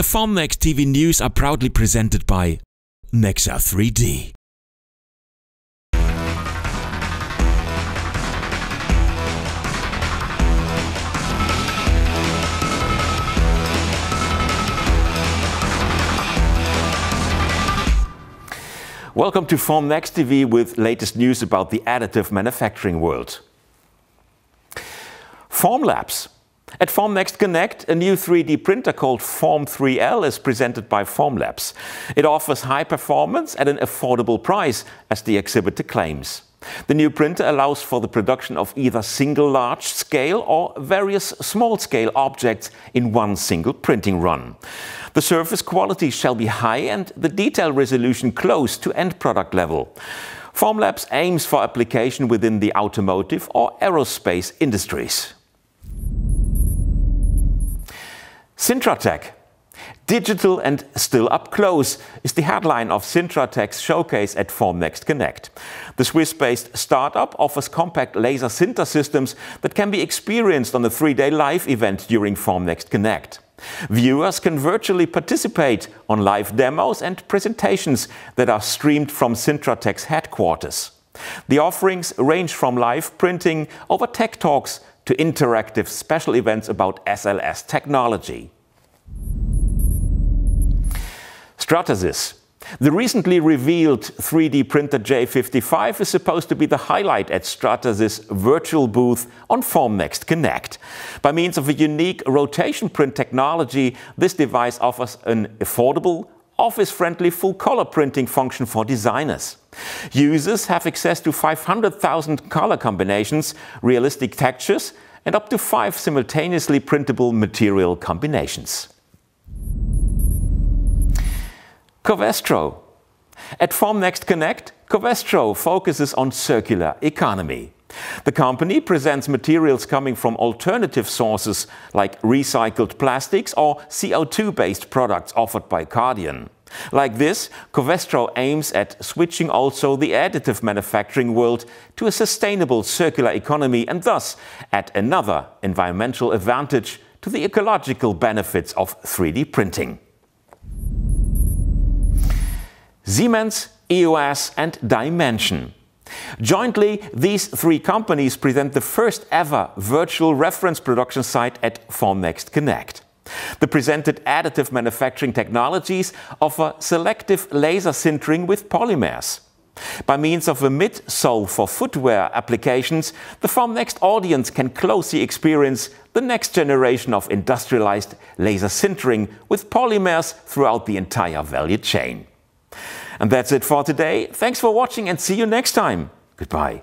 The Formnext TV news are proudly presented by Nexa 3D. Welcome to Formnext TV with latest news about the additive manufacturing world. FORMLABS. At Formnext Connect, a new 3D printer called Form 3L is presented by FORMLABS. It offers high performance at an affordable price, as the exhibitor claims. The new printer allows for the production of either single large-scale or various small-scale objects in one single printing run. The surface quality shall be high and the detail resolution close to end product level. FORMLABS aims for application within the automotive or aerospace industries. SINTRATEC. Digital and still up close is the headline of SINTRATEC's showcase at Formnext Connect. The Swiss-based startup offers compact laser sinter systems that can be experienced on a 3-day live event during Formnext Connect. Viewers can virtually participate on live demos and presentations that are streamed from SINTRATEC's headquarters. The offerings range from live printing over tech talks to interactive special events about SLS technology. STRATASYS. The recently revealed 3D printer J55 is supposed to be the highlight at STRATASYS' virtual booth on Formnext Connect. By means of a unique rotation print technology, this device offers an affordable, office-friendly full-color printing function for designers. Users have access to 500,000 color combinations, realistic textures, and up to 5 simultaneously printable material combinations. Covestro. At Formnext Connect, Covestro focuses on circular economy. The company presents materials coming from alternative sources like recycled plastics or CO2-based products offered by Cardian. Like this, Covestro aims at switching also the additive manufacturing world to a sustainable circular economy and thus add another environmental advantage to the ecological benefits of 3D printing. Siemens, EOS and Dimension. Jointly, these 3 companies present the first ever virtual reference production site at Formnext Connect. The presented additive manufacturing technologies offer selective laser sintering with polymers. By means of a midsole for footwear applications, the Formnext audience can closely experience the next generation of industrialized laser sintering with polymers throughout the entire value chain. And that's it for today. Thanks for watching and see you next time. Goodbye.